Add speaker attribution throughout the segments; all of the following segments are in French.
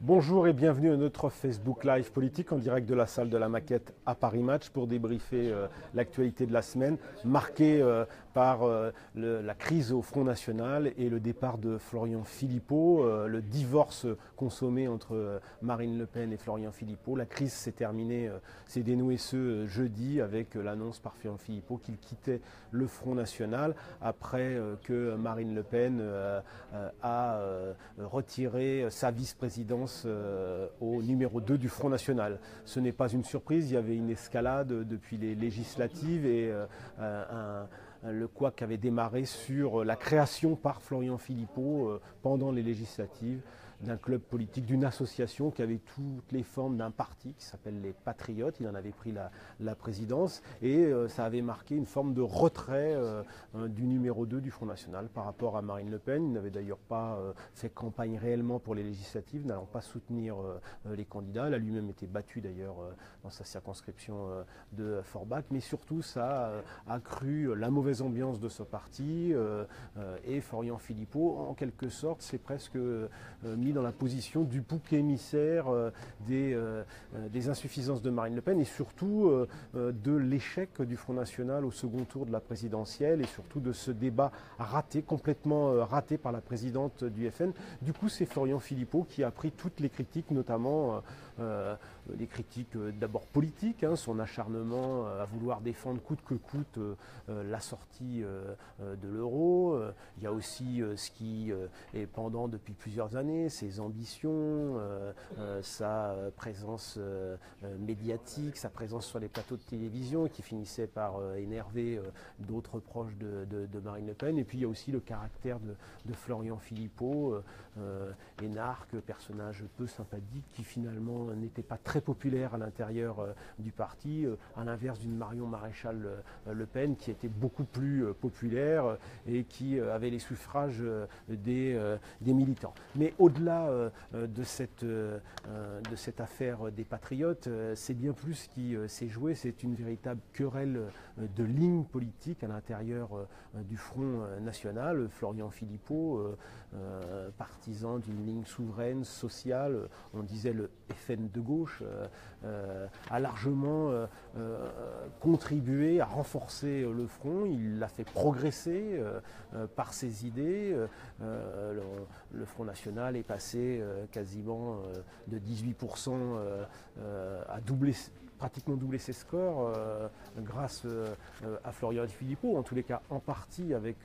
Speaker 1: Bonjour et bienvenue à notre Facebook Live politique en direct de la salle de la Maquette à Paris Match pour débriefer l'actualité de la semaine marquée par la crise au Front National et le départ de Florian Philippot, le divorce consommé entre Marine Le Pen et Florian Philippot. La crise s'est terminée, s'est dénouée ce jeudi avec l'annonce par Florian Philippot qu'il quittait le Front National après que Marine Le Pen a retiré sa vice-présidence au numéro 2 du Front National. Ce n'est pas une surprise, il y avait une escalade depuis les législatives et le couac avait démarré sur la création par Florian Philippot pendant les législatives d'un club politique, d'une association qui avait toutes les formes d'un parti qui s'appelle les Patriotes. Il en avait pris la présidence et ça avait marqué une forme de retrait du numéro 2 du Front National par rapport à Marine Le Pen. Il n'avait d'ailleurs pas fait campagne réellement pour les législatives, n'allant pas soutenir les candidats. Elle a lui-même été battue d'ailleurs dans sa circonscription de Forbach, mais surtout ça a accru la mauvaise ambiance de ce parti et Florian Philippot, en quelque sorte, s'est presque mis dans la position du bouc émissaire des insuffisances de Marine Le Pen et surtout de l'échec du Front National au second tour de la présidentielle et surtout de ce débat raté, complètement raté par la présidente du FN. Du coup, c'est Florian Philippot qui a pris toutes les critiques, notamment les critiques d'abord politiques, son acharnement à vouloir défendre coûte que coûte la sortie de l'euro. Il y a aussi ce qui est pendant depuis plusieurs années, ses ambitions, sa présence médiatique, sa présence sur les plateaux de télévision qui finissait par énerver d'autres proches de Marine Le Pen. Et puis il y a aussi le caractère de Florian Philippot, énarque, personnage peu sympathique qui finalement n'était pas très populaire à l'intérieur du parti, à l'inverse d'une Marion Maréchal Le Pen qui était beaucoup plus populaire et qui avait les suffrages des militants. Mais au-delà de cette affaire des Patriotes, c'est bien plus qui s'est joué, c'est une véritable querelle de lignes politiques à l'intérieur du Front National. Florian Philippot, partisan d'une ligne souveraine, sociale, on disait le FN de gauche, a largement contribué à renforcer le Front. Il l'a fait progresser par ses idées. Le Front National est passé quasiment de 18% à pratiquement doubler ses scores grâce à Florian Philippot, en tous les cas en partie avec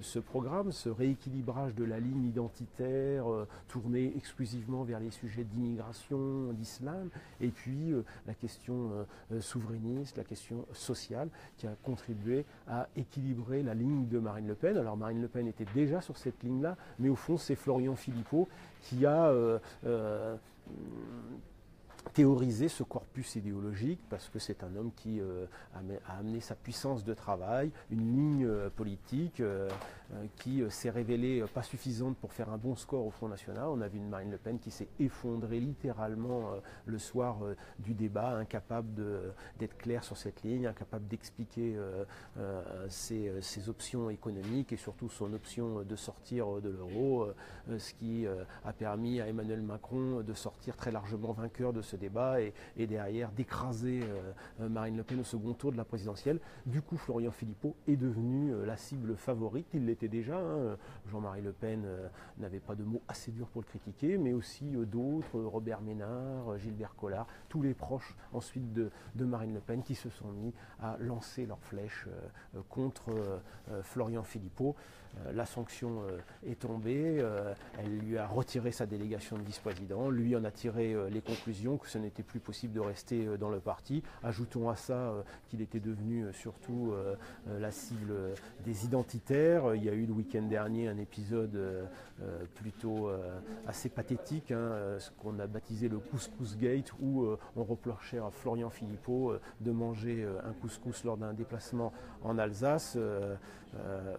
Speaker 1: ce programme, ce rééquilibrage de la ligne identitaire tournée exclusivement vers les sujets d'immigration, d'islam, et puis la question souverainiste, la question sociale qui a contribué à équilibrer la ligne de Marine Le Pen. Alors Marine Le Pen était déjà sur cette ligne-là, mais au fond c'est Florian Philippot qui a théoriser ce corpus idéologique parce que c'est un homme qui a amené sa puissance de travail, une ligne politique qui s'est révélée pas suffisante pour faire un bon score au Front National. On a vu une Marine Le Pen qui s'est effondrée littéralement le soir du débat, incapable d'être claire sur cette ligne, incapable d'expliquer ses options économiques et surtout son option de sortir de l'euro, ce qui a permis à Emmanuel Macron de sortir très largement vainqueur de ce débat et derrière d'écraser Marine Le Pen au second tour de la présidentielle. Du coup, Florian Philippot est devenu la cible favorite. Il l'était déjà. Jean-Marie Le Pen n'avait pas de mots assez durs pour le critiquer, mais aussi d'autres, Robert Ménard, Gilbert Collard, tous les proches ensuite de Marine Le Pen qui se sont mis à lancer leurs flèches contre Florian Philippot. La sanction est tombée, elle lui a retiré sa délégation de vice-président, lui en a tiré les conclusions que ce n'était plus possible de rester dans le parti. Ajoutons à ça qu'il était devenu surtout la cible des identitaires. Il y a eu le week-end dernier un épisode plutôt assez pathétique, ce qu'on a baptisé le couscous gate, où on reprochait à Florian Philippot de manger un couscous lors d'un déplacement en Alsace.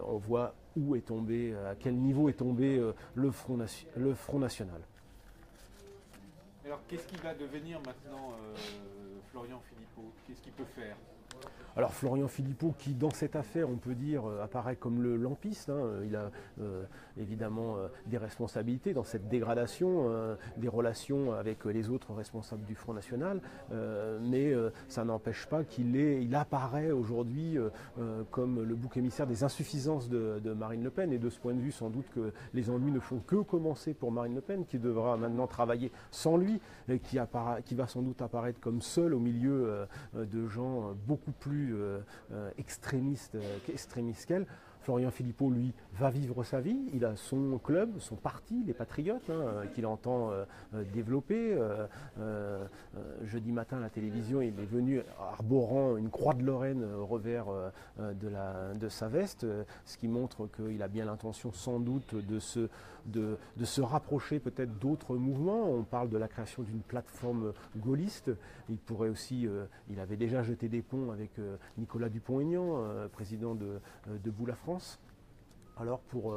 Speaker 1: On voit où est tombé, à quel niveau est tombé le Front National.
Speaker 2: Alors qu'est-ce qui va devenir maintenant Florian Philippot? Qu'est-ce qu'il peut faire?
Speaker 1: Alors Florian Philippot, qui dans cette affaire, on peut dire, apparaît comme le lampiste, il a évidemment des responsabilités dans cette dégradation des relations avec les autres responsables du Front National, mais ça n'empêche pas il apparaît aujourd'hui comme le bouc émissaire des insuffisances de Marine Le Pen, et de ce point de vue, sans doute que les ennuis ne font que commencer pour Marine Le Pen, qui devra maintenant travailler sans lui, et qui va sans doute apparaître comme seul au milieu de gens beaucoup plus extrémiste qu'elle. Florian Philippot, lui, va vivre sa vie. Il a son club, son parti, les Patriotes, qu'il entend développer. Jeudi matin à la télévision, il est venu arborant une croix de Lorraine au revers de sa veste, ce qui montre qu'il a bien l'intention sans doute de se rapprocher peut-être d'autres mouvements. On parle de la création d'une plateforme gaulliste. Il pourrait aussi, il avait déjà jeté des ponts avec Nicolas Dupont-Aignan, président de Debout la France. Alors pour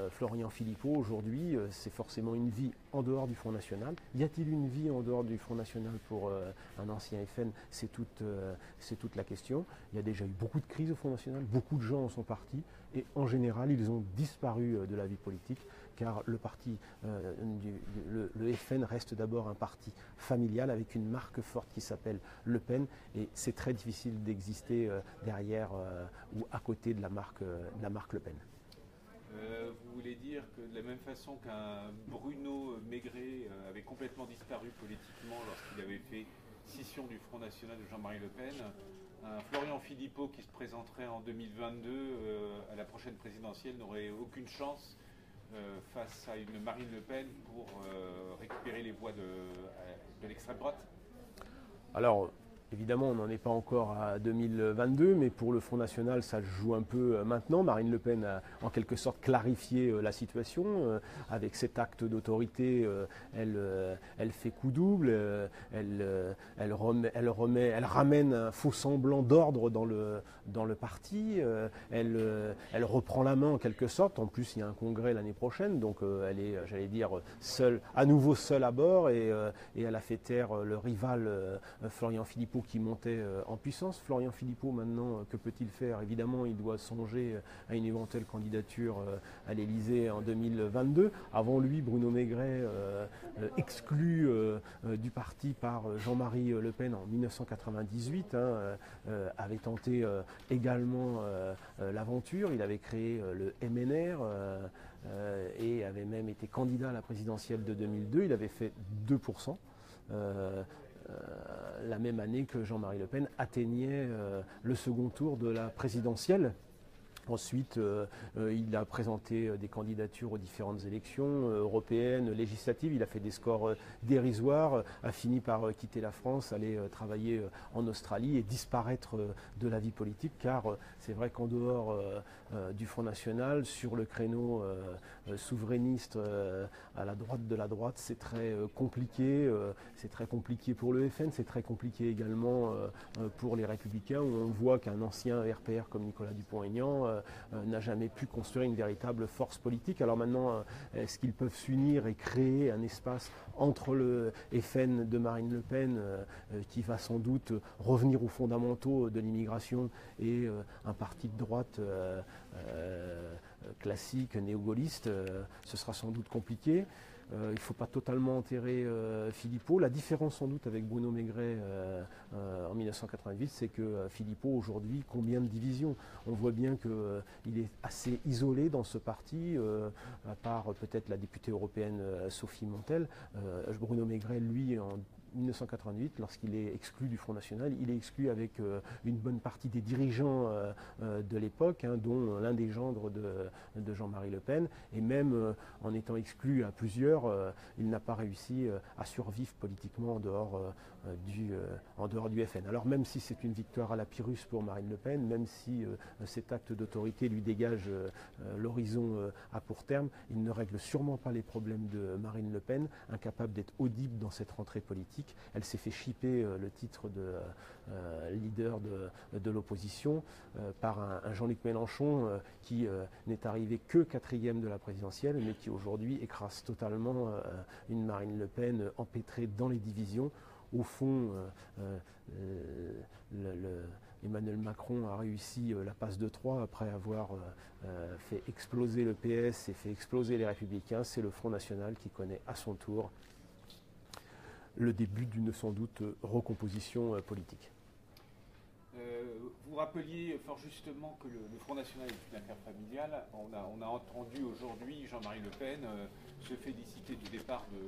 Speaker 1: Florian Philippot, aujourd'hui, c'est forcément une vie en dehors du Front National. Y a-t-il une vie en dehors du Front National pour un ancien FN? C'est toute la question. Il y a déjà eu beaucoup de crises au Front National, beaucoup de gens en sont partis, et en général, ils ont disparu de la vie politique, car le FN reste d'abord un parti familial avec une marque forte qui s'appelle Le Pen, et c'est très difficile d'exister derrière ou à côté de la marque Le Pen.
Speaker 2: Vous voulez dire que de la même façon qu'un Bruno Maigret avait complètement disparu politiquement lorsqu'il avait fait scission du Front National de Jean-Marie Le Pen, un Florian Philippot qui se présenterait en 2022 à la prochaine présidentielle n'aurait aucune chance face à une Marine Le Pen pour récupérer les voix de l'extrême droite?
Speaker 1: Alors, évidemment, on n'en est pas encore à 2022, mais pour le Front National, ça se joue un peu maintenant. Marine Le Pen a en quelque sorte clarifié la situation. Avec cet acte d'autorité, elle fait coup double, elle ramène un faux semblant d'ordre dans le parti, elle reprend la main en quelque sorte. En plus, il y a un congrès l'année prochaine, donc elle est, j'allais dire, à nouveau seule à bord, et elle a fait taire le rival Florian Philippot qui montait en puissance. Florian Philippot, maintenant, que peut-il faire? Évidemment, il doit songer à une éventuelle candidature à l'Élysée en 2022. Avant lui, Bruno Maigret, exclu du parti par Jean-Marie Le Pen en 1998, avait tenté également l'aventure. Il avait créé le MNR et avait même été candidat à la présidentielle de 2002. Il avait fait 2%. La même année que Jean-Marie Le Pen atteignait le second tour de la présidentielle. Ensuite, il a présenté des candidatures aux différentes élections européennes, législatives. Il a fait des scores dérisoires, a fini par quitter la France, aller travailler en Australie et disparaître de la vie politique, car c'est vrai qu'en dehors du Front National, sur le créneau souverainiste à la droite de la droite, c'est très compliqué. C'est très compliqué pour le FN, c'est très compliqué également pour les Républicains, où on voit qu'un ancien RPR comme Nicolas Dupont-Aignan n'a jamais pu construire une véritable force politique. Alors maintenant, est-ce qu'ils peuvent s'unir et créer un espace entre le FN de Marine Le Pen, qui va sans doute revenir aux fondamentaux de l'immigration, et un parti de droite classique, néo-gaulliste? Ce sera sans doute compliqué. Il ne faut pas totalement enterrer Philippot. La différence sans doute avec Bruno Maigret en 1988, c'est que Philippot aujourd'hui, combien de divisions? On voit bien qu'il est assez isolé dans ce parti, à part peut-être la députée européenne Sophie Montel. Bruno Maigret, lui, en 1988, lorsqu'il est exclu du Front National, il est exclu avec une bonne partie des dirigeants de l'époque, dont l'un des gendres de Jean-Marie Le Pen, et même en étant exclu à plusieurs, il n'a pas réussi à survivre politiquement en dehors du FN. Alors même si c'est une victoire à la Pyrrhus pour Marine Le Pen, même si cet acte d'autorité lui dégage l'horizon à court terme, il ne règle sûrement pas les problèmes de Marine Le Pen, incapable d'être audible dans cette rentrée politique. Elle s'est fait chipper le titre de leader de l'opposition par un Jean-Luc Mélenchon qui n'est arrivé que 4e de la présidentielle, mais qui aujourd'hui écrase totalement une Marine Le Pen empêtrée dans les divisions. au fond, Emmanuel Macron a réussi la passe de Troie après avoir fait exploser le PS et fait exploser les Républicains. C'est le Front National qui connaît à son tour le début d'une sans doute recomposition politique.
Speaker 2: Vous rappeliez fort justement que le Front National est une affaire familiale. On a entendu aujourd'hui Jean-Marie Le Pen se féliciter du départ de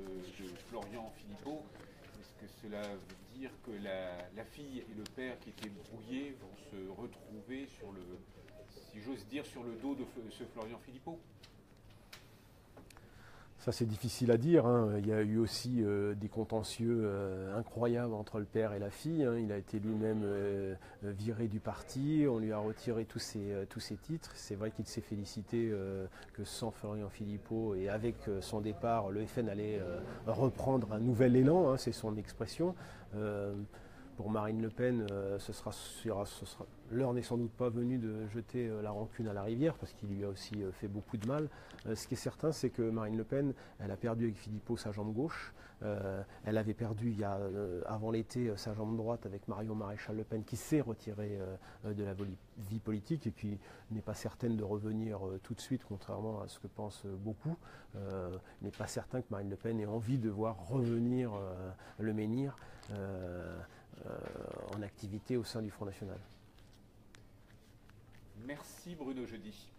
Speaker 2: Florian Philippot. Est-ce que cela veut dire que la fille et le père qui étaient brouillés vont se retrouver sur le, si j'ose dire, sur le dos de ce Florian Philippot?
Speaker 1: Ça, c'est difficile à dire, hein. Il y a eu aussi des contentieux incroyables entre le père et la fille, hein. Il a été lui-même viré du parti, on lui a retiré tous ses titres. C'est vrai qu'il s'est félicité que sans Florian Philippot et avec son départ, le FN allait reprendre un nouvel élan, hein, c'est son expression. Pour Marine Le Pen, l'heure n'est sans doute pas venue de jeter la rancune à la rivière, parce qu'il lui a aussi fait beaucoup de mal. Ce qui est certain, c'est que Marine Le Pen, elle a perdu avec Philippot sa jambe gauche. Elle avait perdu avant l'été sa jambe droite avec Marion Maréchal Le Pen, qui s'est retirée de la vie politique et qui n'est pas certaine de revenir tout de suite, contrairement à ce que pensent beaucoup. Il n'est pas certain que Marine Le Pen ait envie de voir revenir le menhir en activité au sein du Front National.
Speaker 2: Merci Bruno Jeudi.